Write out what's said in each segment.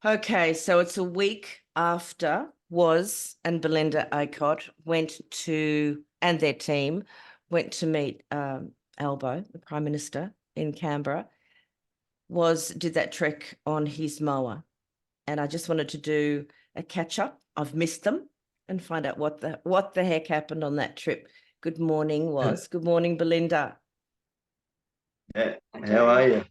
Okay, so it's a week after Woz and Belinda Acott went to, and their team went to meet Albo, the Prime Minister in Canberra. Woz did that trek on his mower. And I just wanted to do a catch up. I've missed them and find out what the heck happened on that trip. Good morning, Woz. Good morning, Belinda. How are you?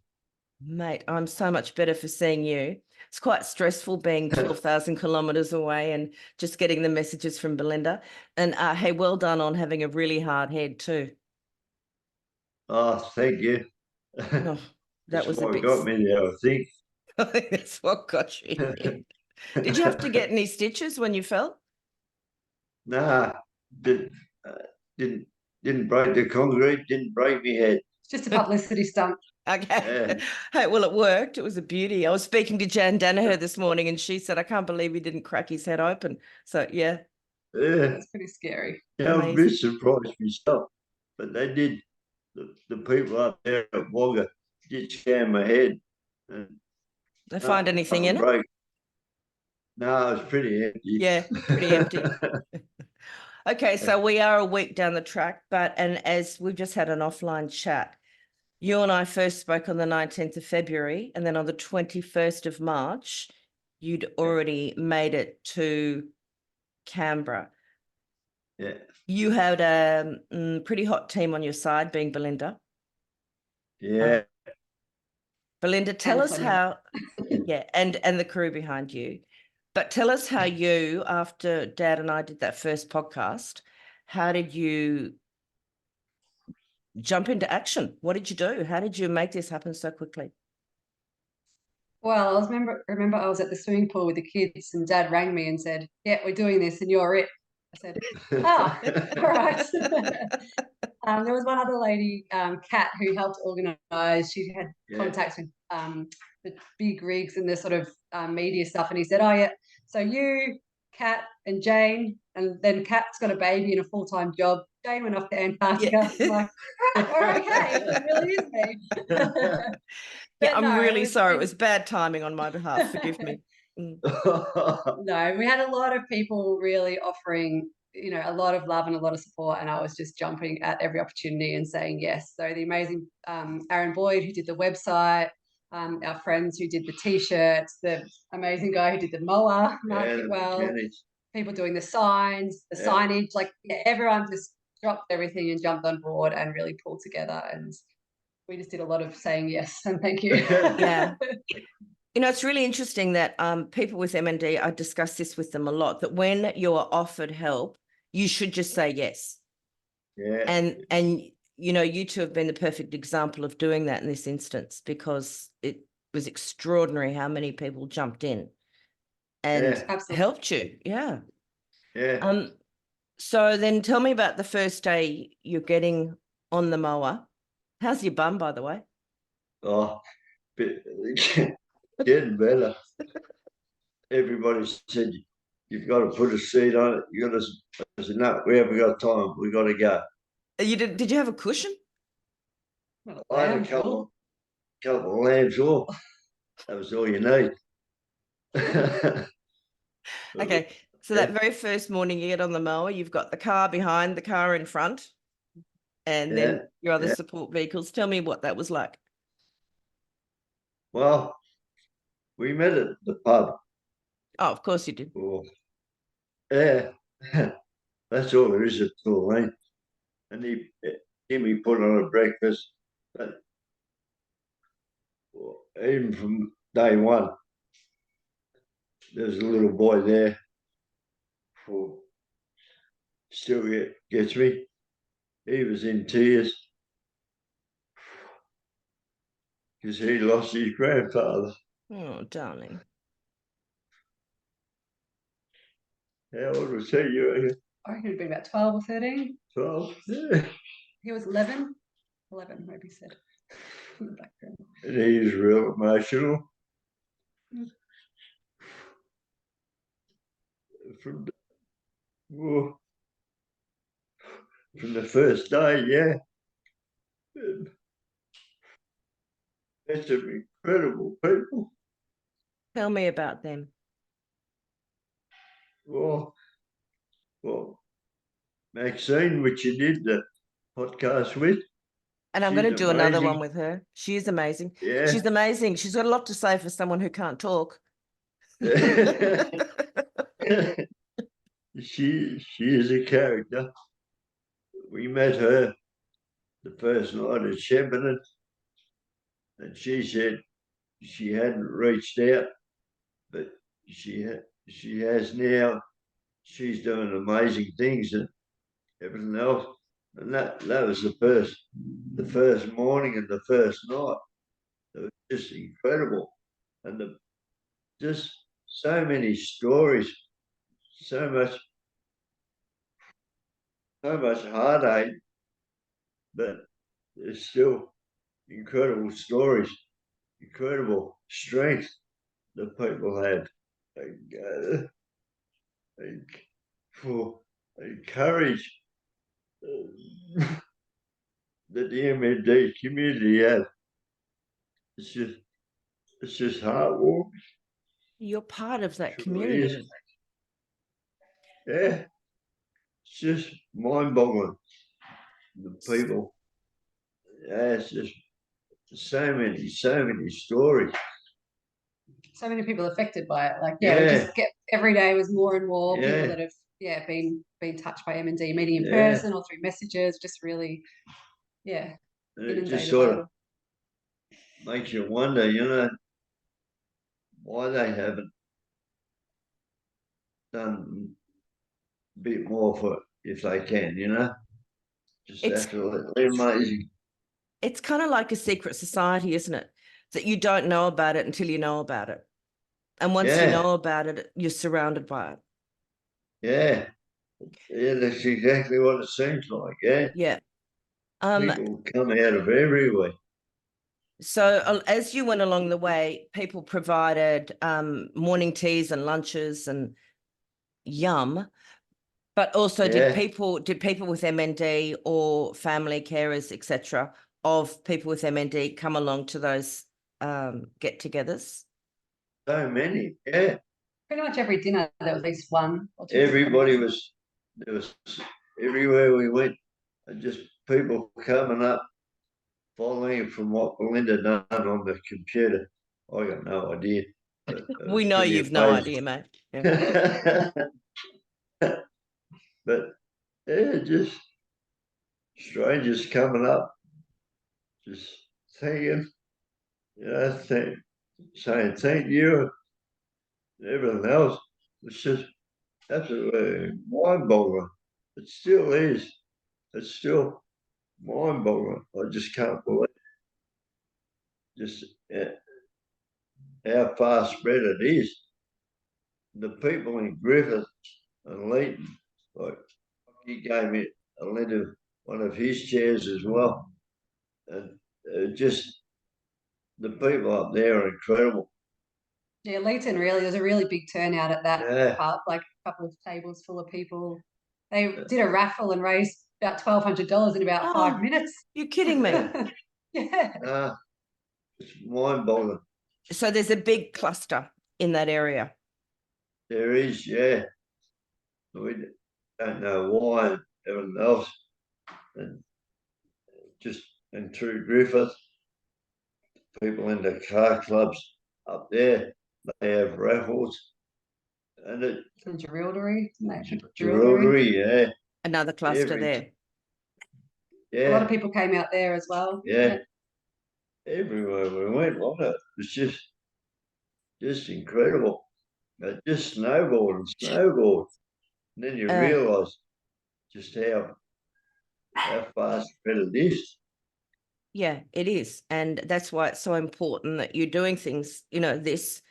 Mate, I'm so much better for seeing you. It's quite stressful being 12,000 kilometres away and just getting the messages from Belinda. And hey, well done on having a really hard head too. Oh, thank you. Oh, that That's was a what bit. got me there, I think. That's what got you there. Did you have to get any stitches when you fell? Nah, did, uh, didn't didn't break the concrete, didn't break my head. It's just a publicity stunt. Okay. Yeah. Hey, well, it worked. It was a beauty. I was speaking to Jan Danaher this morning and she said, I can't believe he didn't crack his head open. So, yeah. Yeah. It's pretty scary. Yeah, I'm a Amazing. bit surprised myself. But they did, the people up there at Wagga did scan my head. And They find anything nothing in it? broke. No, it was pretty empty. Yeah, pretty empty. Okay, so we are a week down the track, and as we've just had an offline chat, you and I first spoke on the 19th of February, and then on the 21st of March, you'd already made it to Canberra. Yeah. You had a pretty hot team on your side, being Belinda. Yeah. Belinda, tell And us Clem. how, yeah, and the crew behind you. But tell us how you, after Dad and I did that first podcast, how did you jump into action? What did you do? How did you make this happen so quickly? Well, remember I was at the swimming pool with the kids and Dad rang me and said, yeah, we're doing this and you're it. I said, all right. There was one other lady, Kat, who helped organise. She had contacts with the big rigs and the sort of media stuff. And he said, oh, yeah, so you, Kat and Jane, and then Kat's got a baby and a full-time job. Jane went off to Antarctica. I'm like, we're okay. It really is me. Yeah, I'm no, really sorry. It was bad timing on my behalf. Forgive me. No, we had a lot of people really offering, a lot of love and a lot of support, and I was just jumping at every opportunity and saying yes. So the amazing Aaron Boyd, who did the website, our friends who did the T-shirts, the amazing guy who did the mower, Mark Kitwell, people doing the signs, the signage, everyone just dropped everything and jumped on board and really pulled together, and we just did a lot of saying yes and thank you. Yeah. It's really interesting that people with MND, I discuss this with them a lot, that when you're offered help, you should just say yes. Yeah. And you two have been the perfect example of doing that in this instance, because it was extraordinary how many people jumped in and helped you. Yeah. Yeah. So then tell me about the first day you're getting on the mower. How's your bum, by the way? Oh, getting better. Everybody said, you've got to put a seat on it. You got to. I said, no, we haven't got time. We got to go. Did you have a cushion? I had a couple of lambs off. That was all you need. Okay, so that very first morning you get on the mower, you've got the car behind, the car in front, and then your other support vehicles. Tell me what that was like. Well, we met at the pub. Oh, of course you did. Oh, yeah, that's all there is to it. And he put on a breakfast. But even from day one, there's a little boy there who still gets me. He was in tears because he lost his grandfather. Oh, darling. How old was he? I reckon he'd been about 12 or 13. 12? Yeah. He was 11. 11, maybe said. In the background. And he's real emotional. From the first day, yeah. That's some incredible people. Tell me about them. Well, Maxine, which you did the podcast with. And I'm going to She's do another amazing. one with her. She is amazing. Yeah. She's amazing. She's got a lot to say for someone who can't talk. She is a character. We met her the first night at Shepparton, and she said she hadn't reached out, but she has now. She's doing amazing things and everything else. And that was the first morning and the first night. It was just incredible. And just so many stories, so much heartache, but there's still incredible stories, incredible strength that people have, and courage that the MND community have. It's just heartwarming. You're part of that Truly community. is. Yeah, it's just mind-boggling. The people, yeah, it's just so many stories. So many people affected by it. Like, we just get every day was more and more people that have been touched by MND, meeting in person or through messages, just really, And it inundated just sort by of makes you wonder, why they haven't done a bit more for it if they can, Just absolutely amazing. It's kind of like a secret society, isn't it? That you don't know about it until you know about it. And once you know about it, you're surrounded by it. Yeah. Yeah, that's exactly what it seems like, Yeah. People come out of everywhere. So as you went along the way, people provided morning teas and lunches and yum, but also did people with MND or family carers, etc., of people with MND come along to those get-togethers? So many, yeah. pretty much every dinner there was at least one or two. Everybody there was everywhere we went, and just people coming up, following from what Belinda done on the computer. I got no idea. We know you've no idea, mate. Yeah. But yeah, just strangers coming up, just thinking, saying thank you, and everything else. It's just absolutely mind-boggling. It still is. It's still mind-boggling. I just can't believe just how far spread it is. The people in Griffith and Leeton, like he gave me a lid of one of his chairs as well, and just the people up there are incredible. Yeah, Leeton really, there's a really big turnout at that pub, like a couple of tables full of people. They did a raffle and raised about $1,200 in about 5 minutes. You're kidding me. Yeah. It's mind-boggling. So there's a big cluster in that area. There is, yeah. We don't know why, everything else. And through Griffith, people in the car clubs up there, they have raffles. And Jerildery, yeah. Another cluster there. Yeah. A lot of people came out there as well. Yeah. Everywhere we went, wasn't it? It was just incredible. It just snowboard. And then you realise just how fast spread it is. Yeah, it is. And that's why it's so important that you're doing things, this,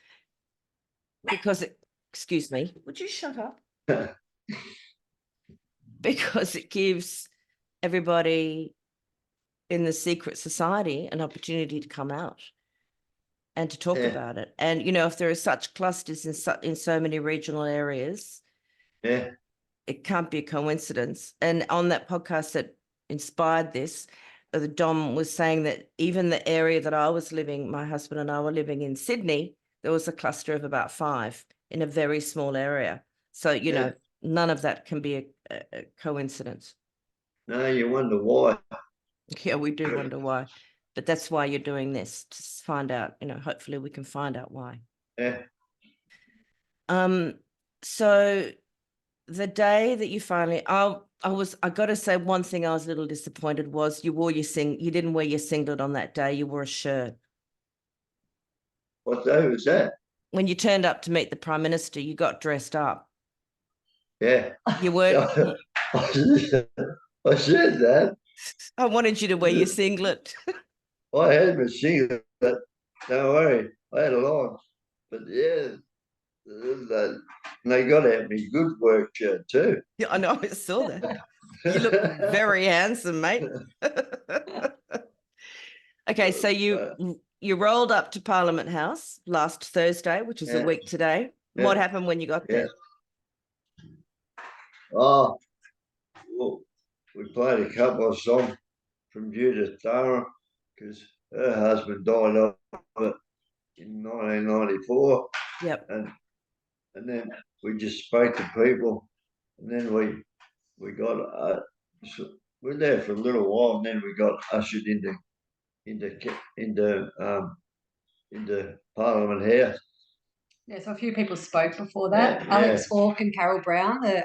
because excuse me, would you shut up? Because it gives everybody in the secret society an opportunity to come out and to talk about it. And, if there are such clusters in so many regional areas, it can't be a coincidence. And on that podcast that inspired this, the Dom was saying that even the area that I was living, my husband and I were living in Sydney, there was a cluster of about 5 in a very small area. So, you know, none of that can be a coincidence. No, you wonder why. Yeah, we do wonder why. But that's why you're doing this, to find out, you know, hopefully we can find out why. Yeah. So the day that you finally, I got to say, one thing I was a little disappointed was you didn't wear your singlet on that day, you wore a shirt. What day was that? When you turned up to meet the Prime Minister, you got dressed up. Yeah. You weren't. I said that. I wanted you to wear your singlet. I had my singlet, but don't worry, I had a lot. But yeah, they got out me good work shirt too. Yeah, I know, I saw that. You look very handsome, mate. Okay, so you rolled up to Parliament House last Thursday, which is a week today. What happened when you got there? Oh, well, we played a couple of songs from Judith Thara because her husband died of it in 1994. Yep. And then we just spoke to people, and then we got we were there for a little while, and then we got ushered into Parliament House. Yeah, so a few people spoke before that. Alex Hawke and Carol Brown, the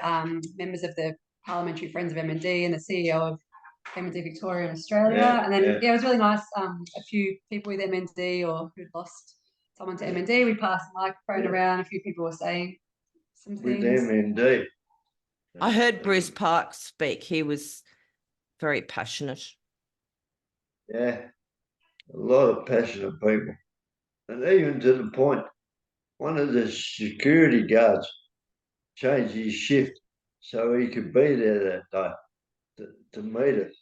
members of the Parliamentary Friends of MND and the CEO of MND Victoria in Australia. And then, it was really nice. A few people with MND or who'd lost someone to MND, we passed the microphone around. A few people were saying some things. With MND. I heard Bruce Parks speak. He was very passionate. Yeah, a lot of passionate people. And even to the point, one of the security guards changed his shift so he could be there that day to meet us.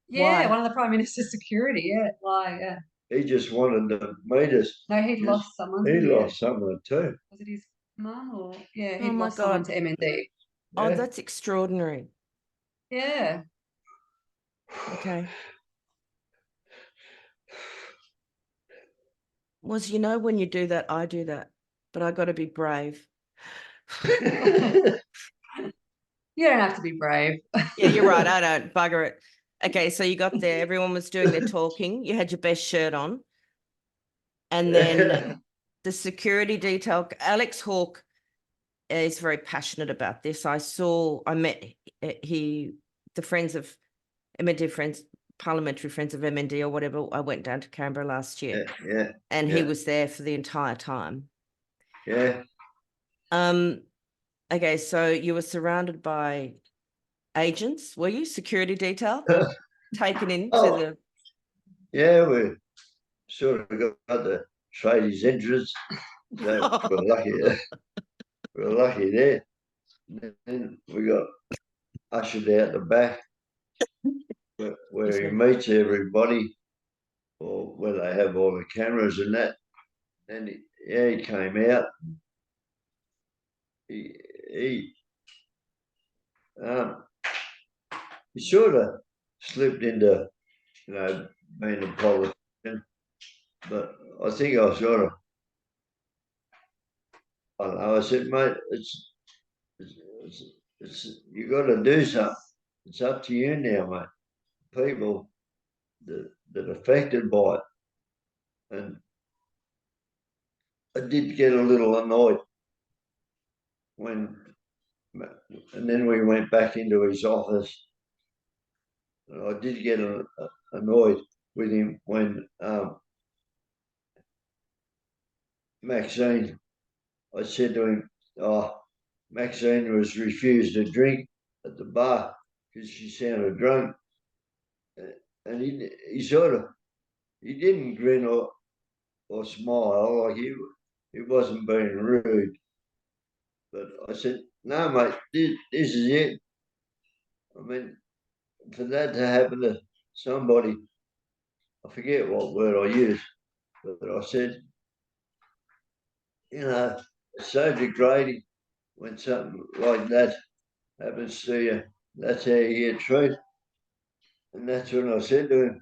Yeah, Why? one of the Prime Minister's security. Yeah, why? Yeah. He just wanted to meet us. No, he'd lost someone. He lost someone too. Was it his mum or he'd Oh my lost someone God. to MND. Oh, that's extraordinary. Yeah. Okay. Was, you know, when you do that, I do that, but I got to be brave. You don't have to be brave. Yeah, you're right. I don't. Bugger it. Okay, so you got there. Everyone was doing their talking. You had your best shirt on. And then the security detail, Alex Hawke is very passionate about this. I met the friends of MND friends, parliamentary friends of MND or whatever. I went down to Canberra last year. And he was there for the entire time. Yeah. Okay, so you were surrounded by agents, were you? Security detail taken into the. Yeah, we sort of got the tradies entrance. So we're lucky there. And then we got ushered out the back where he meets everybody, or where they have all the cameras and that. And he came out. He sort of slipped into, being a politician, but I think I sort of, I don't know, I said, mate, it's you got to do something. It's up to you now, mate. People that are affected by it. And I did get a little annoyed and then we went back into his office. And I did get annoyed with him when Maxine, I said to him, Maxine was refused a drink at the bar because she sounded drunk. And he didn't grin or smile, like he wasn't being rude. But I said, no, mate, this is it. I mean, for that to happen to somebody, I forget what word I used, but I said, it's so degrading when something like that happens to you. That's how you get treated. And that's when I said to him,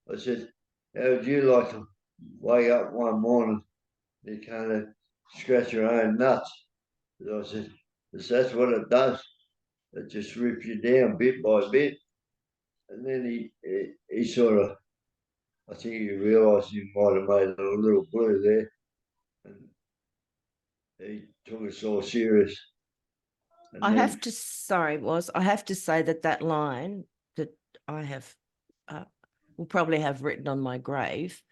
I said, how would you like to wake up one morning you kind of scratch your own nuts. And I said, "'Cause that's what it does. It just rips you down bit by bit." And then he sort of, I think he realised he might have made it a little blue there, and he took us all serious. And I then, have to, sorry, I have to say that line that I have, will probably have written on my grave,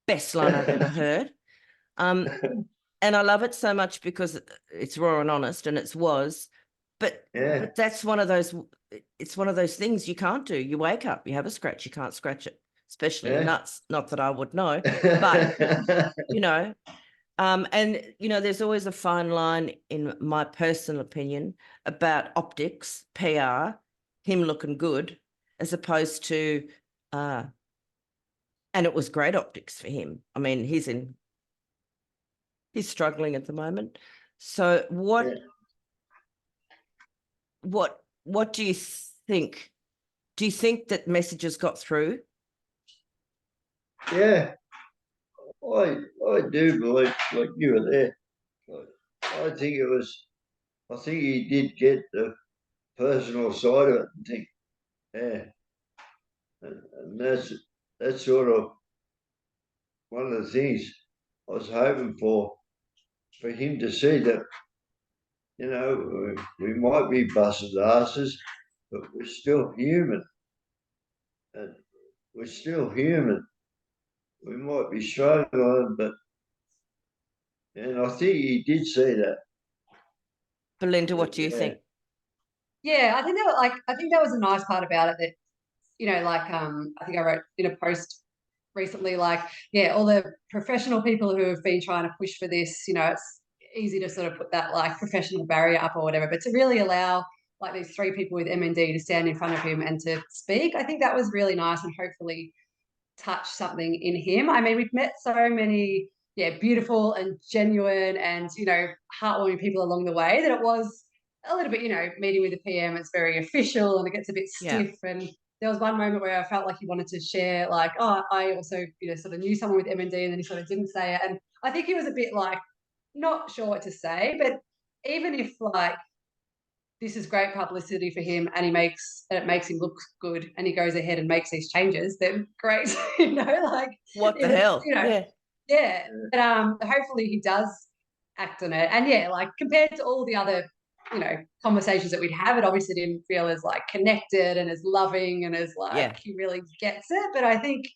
best line I've ever heard. And I love it so much because it's raw and honest, and but that's one of those, it's one of those things you can't do. You wake up, you have a scratch, you can't scratch it, especially your nuts. Not that I would know, but you know, and you know, there's always a fine line, in my personal opinion, about optics, PR, him looking good, as opposed to, and it was great optics for him. I mean, he's struggling at the moment. So what do you think? Do you think that messages got through? Yeah, I do believe, like you were there. I think he did get the personal side of it and think, yeah, and that's sort of one of the things I was hoping for him to see, that, you know, we might be busted asses, but we're still human, and we're still human. We might be struggling, and I think he did see that. Belinda, what do you think? Yeah, I think that was a nice part about it, that, you know, like, I think I wrote in a post recently, like, yeah, all the professional people who have been trying to push for this, you know, it's easy to sort of put that like professional barrier up or whatever, but to really allow like these three people with MND to stand in front of him and to speak, I think that was really nice, and hopefully touch something in him. I mean, we've met so many, beautiful and genuine and, you know, heartwarming people along the way, that it was a little bit, you know, meeting with the PM, it's very official and it gets a bit stiff. And there was one moment where I felt like he wanted to share, like, oh, I also, you know, sort of knew someone with MND, and then he sort of didn't say it. And I think he was a bit like, not sure what to say, but even if like this is great publicity for him and it makes him look good and he goes ahead and makes these changes, then great. You know, like, What the hell? you know, but hopefully he does act on it. And yeah, like compared to all the other, you know, conversations that we'd have, it obviously didn't feel as like connected and as loving and as like he really gets it. But I think,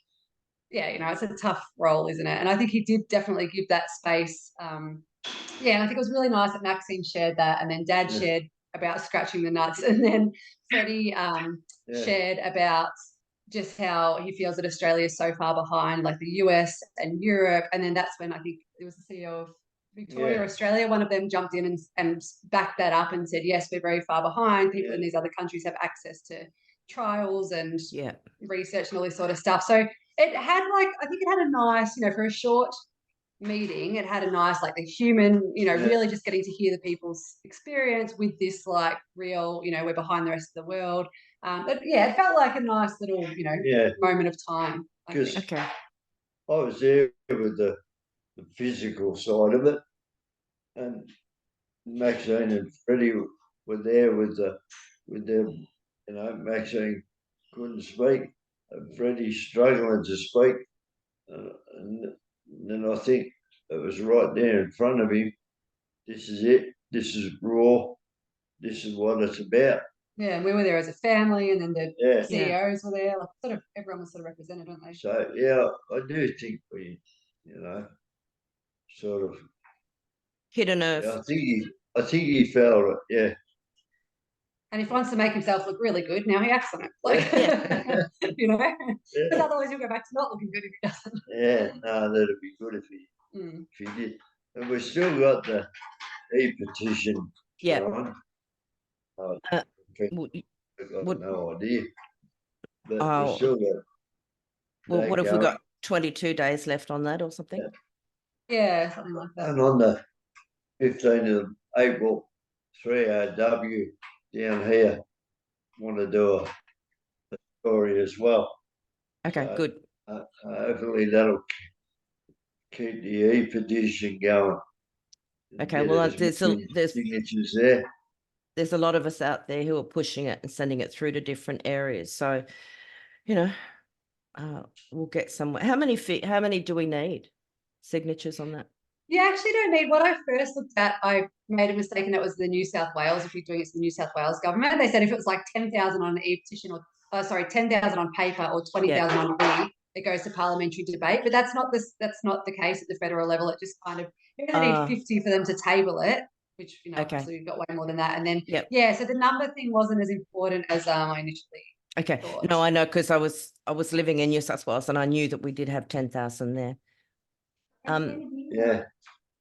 you know, it's a tough role, isn't it? And I think he did definitely give that space. And I think it was really nice that Maxine shared that, and then Dad shared about scratching the nuts, and then Freddie shared about just how he feels that Australia is so far behind, like the US and Europe. And then that's when I think it was the CEO of Victoria, Australia, one of them jumped in and backed that up and said, yes, we're very far behind. People in these other countries have access to trials and research and all this sort of stuff. So it had, like, I think it had a nice, you know, for a short meeting, it had a nice, like, the human, you know, really just getting to hear the people's experience with this, like, real, you know, we're behind the rest of the world. But it felt like a nice little, you know, moment of time. Because I was there with the physical side of it, and Maxine and Freddie were there with the, you know, Maxine couldn't speak, and Freddie struggling to speak, and then I think it was right there in front of him. This is it. This is raw. This is what it's about. Yeah, and we were there as a family, and then the CEOs were there. Like, sort of everyone was sort of represented, weren't they? So I do think we, you know, sort of hit a nerve. I think he felt it. Yeah. And if he wants to make himself look really good, now he acts on it. Like, you know, because otherwise he'll go back to not looking good if he doesn't. Yeah, no, that'd be good if he did. And we've still got the e-petition. Yeah. I've got no idea. But we've still got. Well, what have we got? 22 days left on that or something? Yeah, something like that. And on the 15th of April, 3RW down here want to do a story as well. Okay, good. Hopefully that'll keep the e-petition going. Okay, Get well, as many signatures there. there's a lot of us out there who are pushing it and sending it through to different areas. So, you know, we'll get somewhere. How many do we need signatures on that? You actually don't need. What I first looked at, I made a mistake, and that was the New South Wales. If you're doing it, it's the New South Wales government. They said if it was like 10,000 on an e-petition, or 10,000 on paper, or 20,000 on e, it goes to parliamentary debate. But that's not this. That's not the case at the federal level. It just kind of you're going to need 50 for them to table it, which Okay. obviously we've got way more than that. And then Yep. yeah, so the number thing wasn't as important as I initially. Okay. thought. No, I know, because I was living in New South Wales and I knew that we did have 10,000 there. Yeah,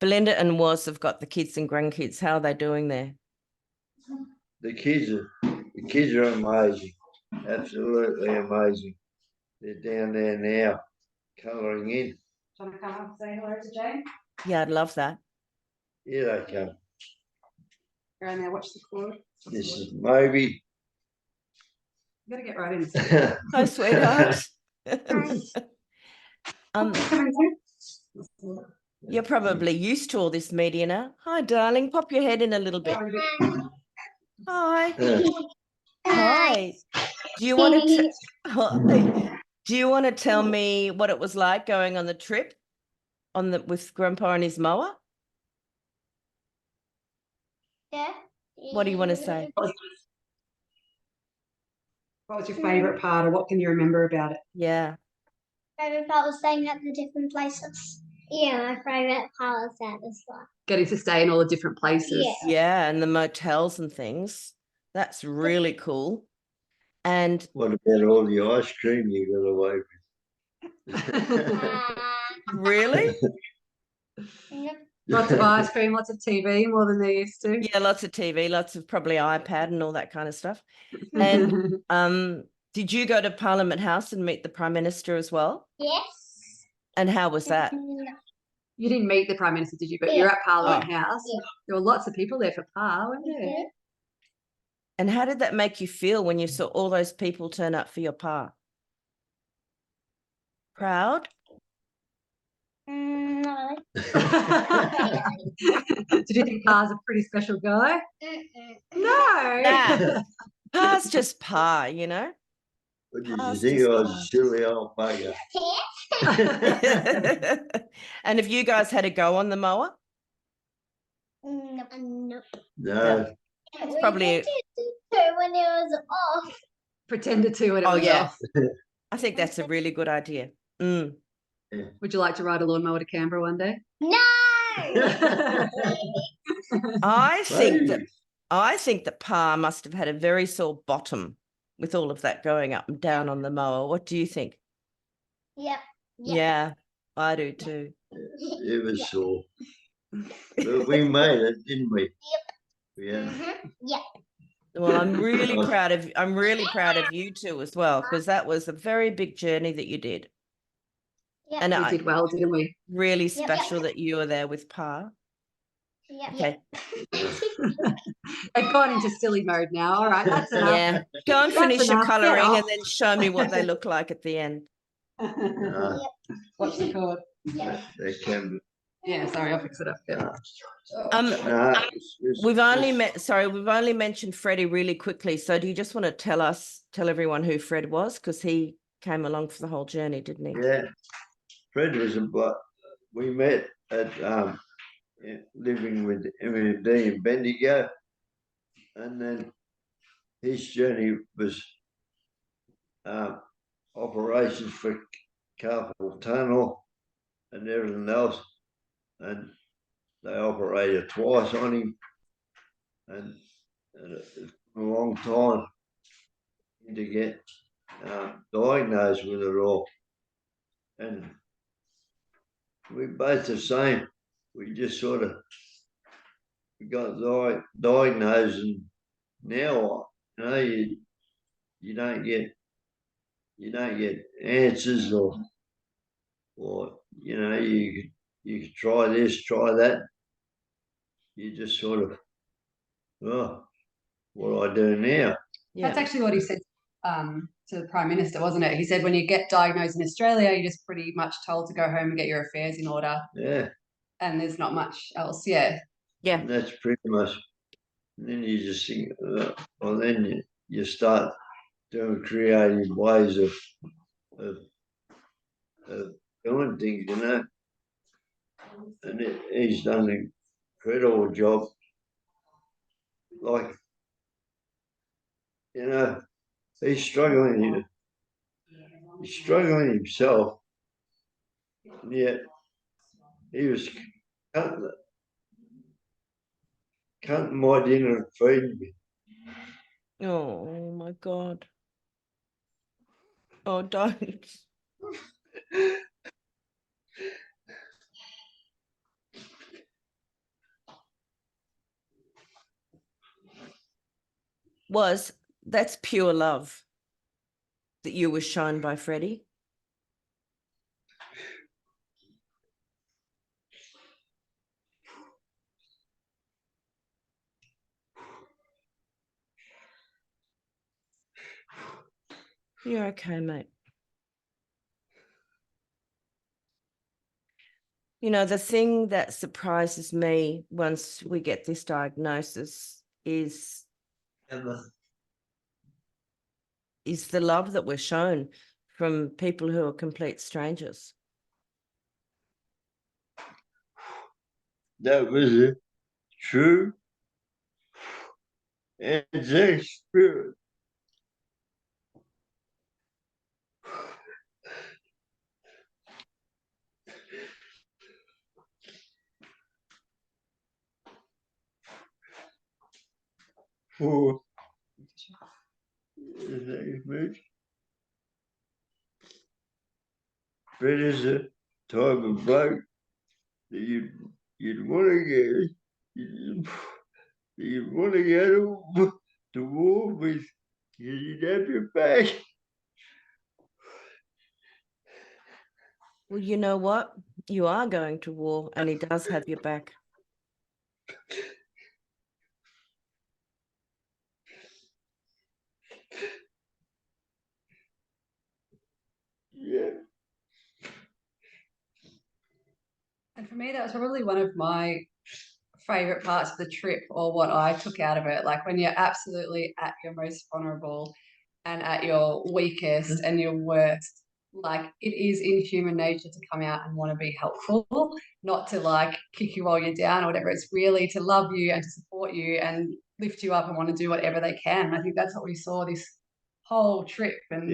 Belinda and Woz have got the kids and grandkids. How are they doing there? the kids are amazing, absolutely amazing. They're down there now, colouring in. Do you want to come up and say hello to Jane? Yeah, I'd love that. Here they come. Go around there, watch the cord. This is Moby. You better get right in. Hi, sweetheart. You're probably used to all this media now. Hi, darling. Pop your head in a little bit. Hi. Hi. Do you want to? Do you want to tell me what it was like going on the trip with Grandpa and his mower? Yeah. What do you want to say? What was your favourite part, or what can you remember about it? Yeah. Favorite part was staying at the different places. Yeah, my favorite part was that as well. Getting to stay in all the different places. Yeah. Yeah, and the motels and things. That's really cool. And What about all the ice cream you got away with? really? Yep. Lots of ice cream, lots of TV, more than they used to. Yeah, lots of TV, lots of probably iPad and all that kind of stuff. And did you go to Parliament House and meet the Prime Minister as well? Yes. And how was that? You didn't meet the Prime Minister, did you? But Yeah. you're at Parliament House. Yeah. There were lots of people there for Pa, weren't there? Yeah. And how did that make you feel when you saw all those people turn up for your Pa? Proud? No. Did you think Pa's a pretty special guy? No. Nah. Pa's just Pa, you know? What did you Pa's think? just I was Pa. a silly old bugger. And have you guys had a go on the mower? Nope. No, It's probably- when it was off. Pretended to when it Oh, was yeah. off. I think that's a really good idea. Mm. Would you like to ride a lawnmower to Canberra one day? No. I think that Maybe. Pa must have had a very sore bottom with all of that going up and down on the mower. What do you think? Yep. Yeah, I do too. It was sore. But we made it, didn't we? Yeah. Yep. Well, I'm really proud of you two as well, because that was a very big journey that you did. Yep. And We I did well, didn't we? really Yep, yep. special that you were there with Pa. Yep. Okay. I've gone into silly mode now. All right, that's enough. Yeah. Go and That's finish your enough. Get colouring off. and then show me what they look like at the end. Watch the cord. They can be. Yeah, sorry, I'll fix it up. Yeah. No, We've only mentioned Freddie really quickly. So do you just want to tell everyone who Fred was? Because he came along for the whole journey, didn't he? Yeah. Fred was a bloke. We met at living with MND in Bendigo, and then his journey was operations for carpal tunnel and everything else, and they operated twice on him, and it took a long time to get diagnosed with it all. And we both the same. We just sort of got diagnosed, and now you don't get answers, or you could try this, try that. You just sort of, oh, what do I do now? Yeah. That's actually what he said. to the Prime Minister, wasn't it? He said when you get diagnosed in Australia, you're just pretty much told to go home and get your affairs in order, Yeah. and there's not much else. Yeah. Yeah. And that's pretty much. And then you just think, well, then you start doing creative ways of doing things, you know. And he's done an incredible job. Like, you know, he's struggling himself, and yet he was cutting my dinner and feeding me. Oh my God. Oh, don't. That's pure love that you were shown by Freddie? You're okay, mate. You know, the thing that surprises me once we get this diagnosis is the love that we're shown from people who are complete strangers. That was a true angelic spirit. For Fred is a type of bloke that you'd want to you'd want to go to war with, because you'd have your back. Well, you know what? You are going to war and he does have your back. Yeah. And for me, that was probably one of my favorite parts of the trip, or what I took out of it. Like when you're absolutely at your most vulnerable and at your weakest and your worst, like it is in human nature to come out and want to be helpful, not to like kick you while you're down or whatever. It's really to love you and to support you and lift you up and want to do whatever they can. And I think that's what we saw this whole trip. And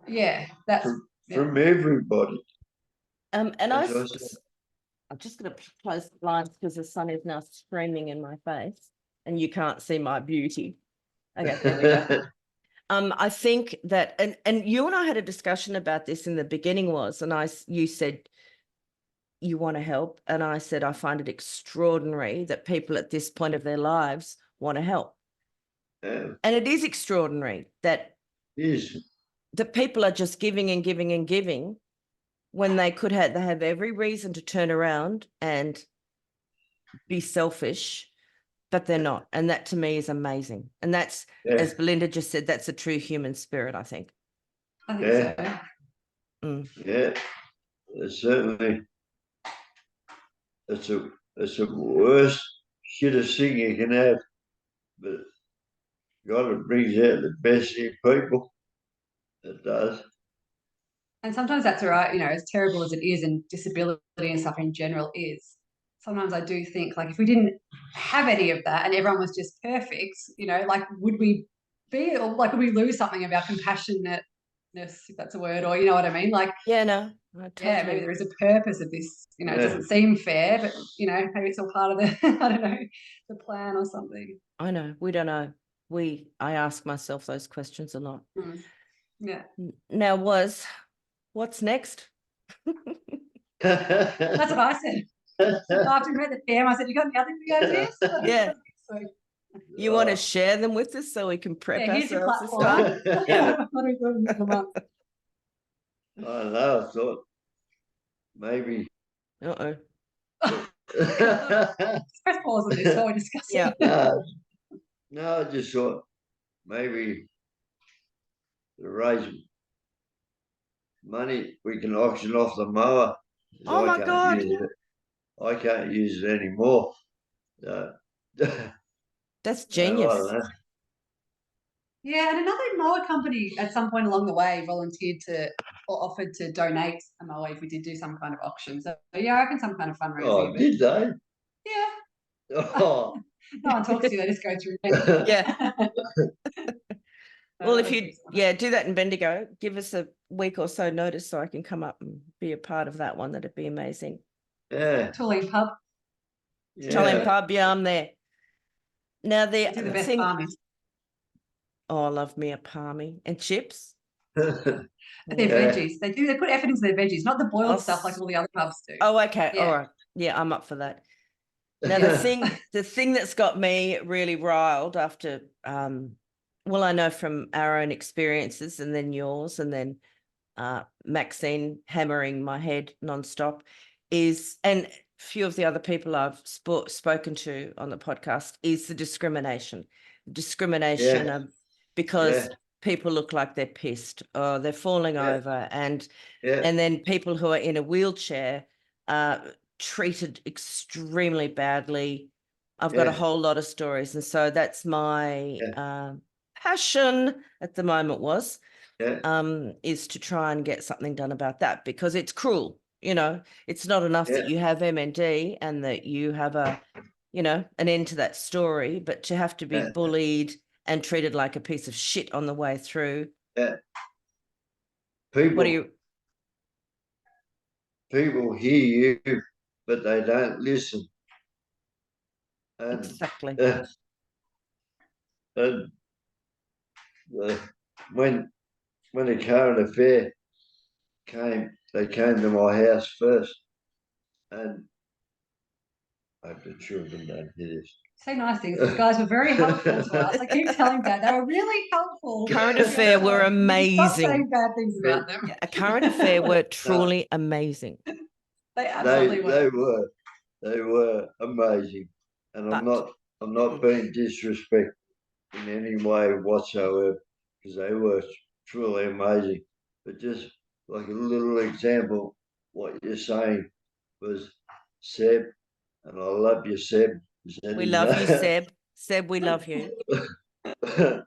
yeah, that's from everybody. And As I said. I'm just going to close the blinds because the sun is now screaming in my face and you can't see my beauty. Okay, there we go. I think that, and you and I had a discussion about this in the beginning you said you want to help. And I said, I find it extraordinary that people at this point of their lives want to help. Yeah. And it is extraordinary that people are just giving and giving and giving when they have every reason to turn around and be selfish, but they're not. And that to me is amazing. And that's, as Belinda just said, that's a true human spirit, I think. I think so. Yeah, it's certainly, it's the worst shittest thing you can have, but God brings out the best in people. It does. And sometimes that's all right, you know, as terrible as it is and disability and stuff in general is, sometimes I do think like if we didn't have any of that and everyone was just perfect, you know, like would we be, or like would we lose something of our compassionateness, if that's a word, or you know what I mean? Like, yeah, no, yeah, maybe there is a purpose of this, you know, it doesn't seem fair, but you know, maybe it's all part of the, I don't know, the plan or something. I know, we don't know. I ask myself those questions a lot. Yeah. Now what's next? That's what I said. After we had the fam, I said, you got any other big ideas? Yeah. You want to share them with us so we can prep here's your ourselves platform. to start? Yeah. I don't know, I thought maybe. Uh-oh. Press pause on this while we discuss it. Yeah. No, I just thought maybe to raise money. We can auction off the mower. 'cause Oh my God. use it. I can't use it anymore. So, That's I don't genius. know. Yeah, and another mower company at some point along the way volunteered to or offered to donate a mower if we did do some kind of auction. So yeah, I reckon some kind of fundraising. Oh, but did they? yeah, Oh. no one talks to you; they just go through. Yeah. Well, if you, yeah, do that in Bendigo, give us a week or so notice so I can come up and be a part of that one. That'd be amazing. Yeah. Tulleen pub, Italian Yeah. pub, yeah, I'm there. Now they do the the best thing, farming. oh, I love me a palmy and chips. Their Yeah. veggies, they do. They put effort into their veggies, not the boiled Oh, stuff like all the other pubs do. Oh, okay. Yeah. All right. Yeah, I'm up for that. Now the thing that's got me really riled after well, I know from our own experiences and then yours and then Maxine hammering my head nonstop is, and a few of the other people I've spoken to on the podcast, is the discrimination. Yeah. Because Yeah. people look like they're pissed or they're falling Yeah. over, and Yeah. then people who are in a wheelchair treated extremely badly. I've got a Yeah. whole lot of stories, and so that's my passion at the moment Yeah. is to try and get something done about that, because it's cruel. It's not enough that Yeah. you have MND and that you have an end to that story, but to have to be Yeah. bullied and treated like a piece of shit on the way through. Yeah. What do you? People hear you, but they don't listen. And Exactly. and when the current affair came, they came to my house first, and I hope the children don't hear this. Say nice things. These guys were very helpful to us. I keep telling Dad they were really helpful. Current Affair were Stop amazing. saying bad things about them. A Current Affair were truly amazing. They absolutely were. They were amazing, and I'm But not being disrespectful in any way whatsoever, because they were truly amazing. But just like a little example, what you're saying was Seb, and I love you, Seb. we love you, Seb. Seb, we love you. I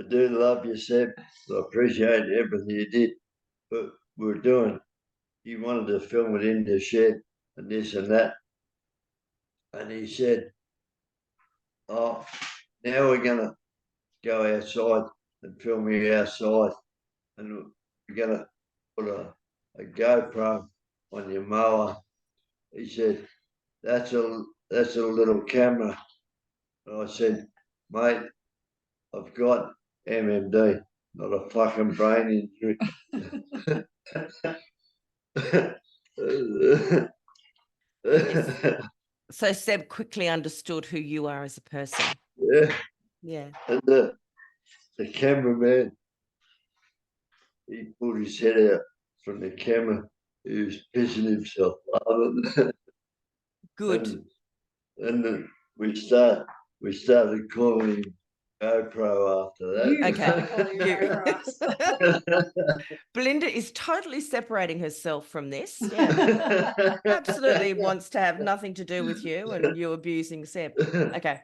do love you, Seb. I appreciate everything you did. But we were doing, he wanted to film it in the shed and this and that. And he said, oh, now we're going to go outside and film you outside. And we're going to put a GoPro on your mower. He said, that's a little camera. And I said, mate, I've got MND, not a fucking brain injury. So Seb quickly understood who you are as a person. Yeah. Yeah. And the cameraman, he pulled his head out from the camera. He was pissing himself laughing. Good. And then we started calling him GoPro after that. Okay. Belinda is totally separating herself from this. Yeah. Absolutely wants to have nothing to do with you and you abusing Seb. Okay.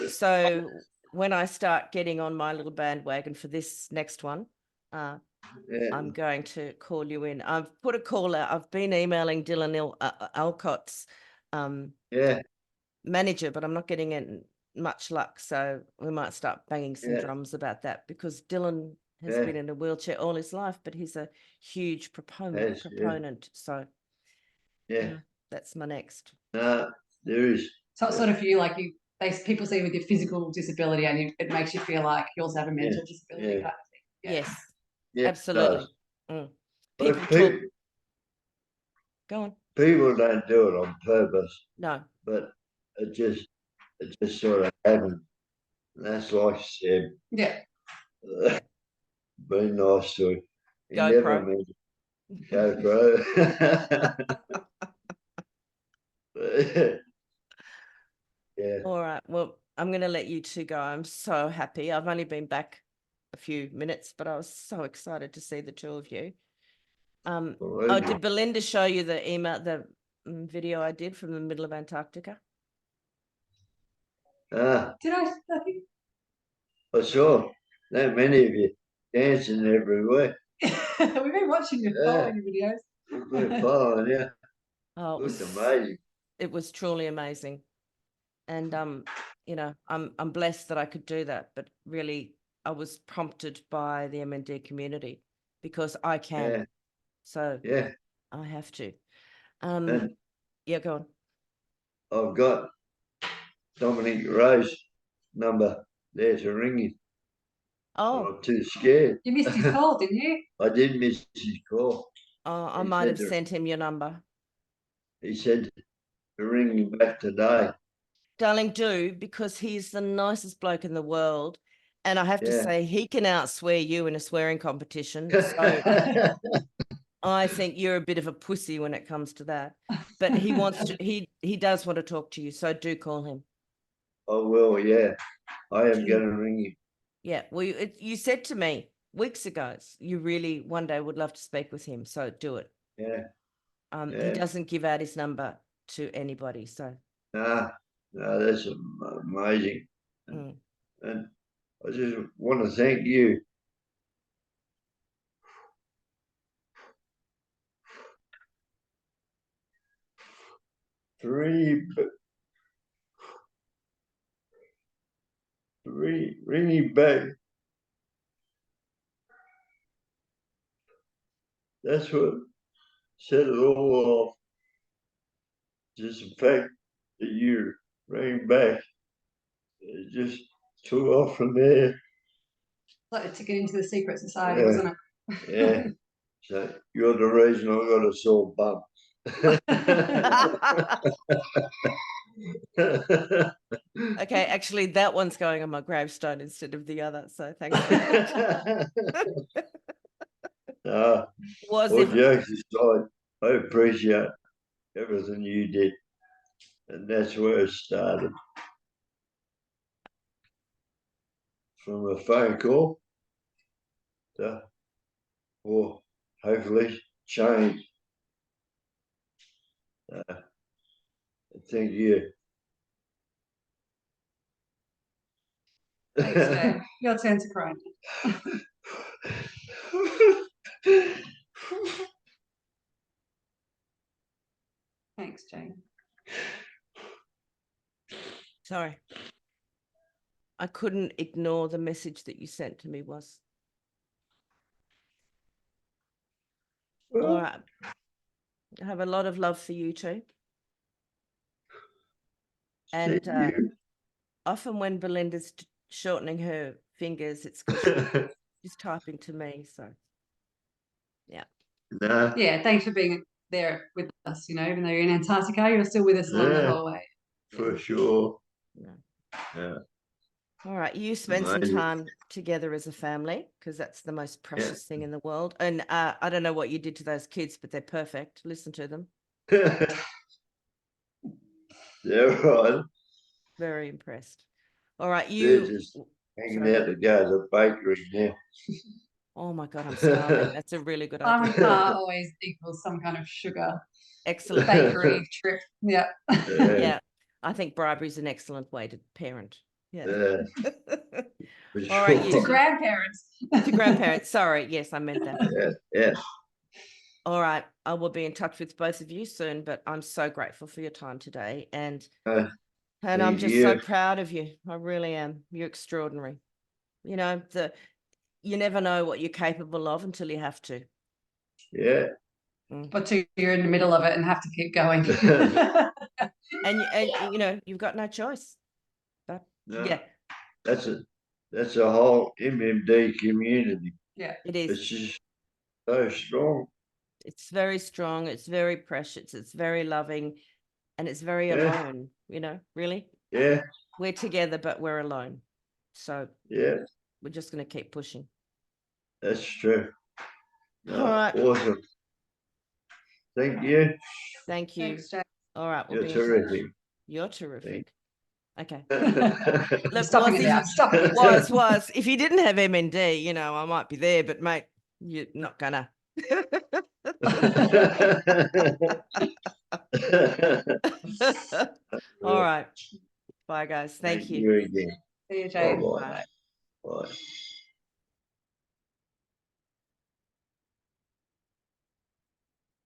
So when I start getting on my little bandwagon for this next one, I'm going to call you in. I've put a call out. I've been emailing Dylan Alcott's manager, but I'm not getting in much luck. So we might start banging some drums about that, because Dylan has been in a wheelchair all his life, but he's a huge proponent. So that's my next. There is. So it's sort of you, like people see you with your physical disability, and it makes you feel like you also have a mental disability kind of thing. Yeah. Yes. Yeah, Absolutely. People Go on. People don't do it on purpose. No. But it just sort of happened. And that's like I said. Yeah. Be nice to him. He Go never pro. meant go pro. Yeah. All right. Well, I'm going to let you two go. I'm so happy. I've only been back a few minutes, but I was so excited to see the two of you. Believe Oh, me. did Belinda show you the email, the video I did from the middle of Antarctica? Did I? I saw that many of you dancing everywhere. We've been watching your Yeah. following videos. We're following you. Oh, it Looked was amazing. it was truly amazing. And you know, I'm blessed that I could do that, but really I was prompted by the MND community because I can. Yeah, So yeah. I have to. And Yeah, go on. I've got Dominic Rose number there to ring him. Oh, I'm too scared. You missed his call, didn't you? I did miss his call. I He might said have to- sent him your number. He said to ring him back today. Darling, do, because he's the nicest bloke in the world. And I have to Yeah. say, he can outswear you in a swearing competition. So I think you're a bit of a pussy when it comes to that. But he wants to, he does want to talk to you. So do call him. Oh, well, yeah. I am Do- going to ring him. Yeah. Well, you said to me weeks ago, you really one day would love to speak with him. So do it. Yeah. He Yeah. doesn't give out his number to anybody. So No, that's amazing. mm. And I just want to thank you. Ringing back. That's what set it all off. Just the fact that you rang back. It just took off from there. Like a ticket into the secret society, Yeah. wasn't it? Yeah. So you're the reason I got a sore bum. Okay, actually, that one's going on my gravestone instead of the other. So thanks very much. Was all if jokes aside, I appreciate everything you did. And that's where it started. From a phone call to, or hopefully, change. Thank you. Thanks, Jay. Your turn to cry. Thanks, Jane. sorry, I couldn't ignore the message that you sent to me. Was all right. I have a lot of love for you too. And Thank you. often when Belinda's shortening her fingers, it's because she's typing to me. So, yeah. Nah, Yeah, thanks for being there with us. You know, even though you're in Antarctica, you're still with us along the Yeah. whole way. for sure. No. Yeah. All right, you spend some Amazing. time together as a family because that's the most precious thing in the world. And I don't know what you did to those kids, but they're perfect. Listen to them. They're right. Very impressed. All right, They're you. just hanging Sorry. out to go to the bakery now. Oh my God, I'm starving. That's a really good I'm a idea. car always equals some kind of sugar Excellent. bakery trip. Yeah. Yeah, I think bribery is an excellent way to parent. Yeah. Yeah, for All right, sure. you To two. grandparents. To grandparents. Sorry, yes, I meant that. Yeah. All right, I will be in touch with both of you soon, but I'm so grateful for your time today. And Uh, I'm thank just so you. proud of you. I really am. You're extraordinary. You know, you never know what you're capable of until you have to. Yeah. But you're in the middle of it and have to keep going. And you know, you've got no choice. But No, yeah, that's a whole MND community. Yeah. it It's is. just so strong. It's very strong. It's very precious. It's very loving, and it's very Yeah. alone. You know, really, Yeah. we're together, but we're alone. So Yeah. we're just going to keep pushing. That's true. All right. Awesome. Thank you. Thank you. Thanks, Jay. All right, we'll You're be in touch. terrific. You're terrific. Okay. I'm stopping it now. Stopping it. Was. If you didn't have MND, you know, I might be there, but mate, you're not gonna. All right. Bye, guys. Thank you. again. See you, Jane. Bye-bye. Bye. Bye.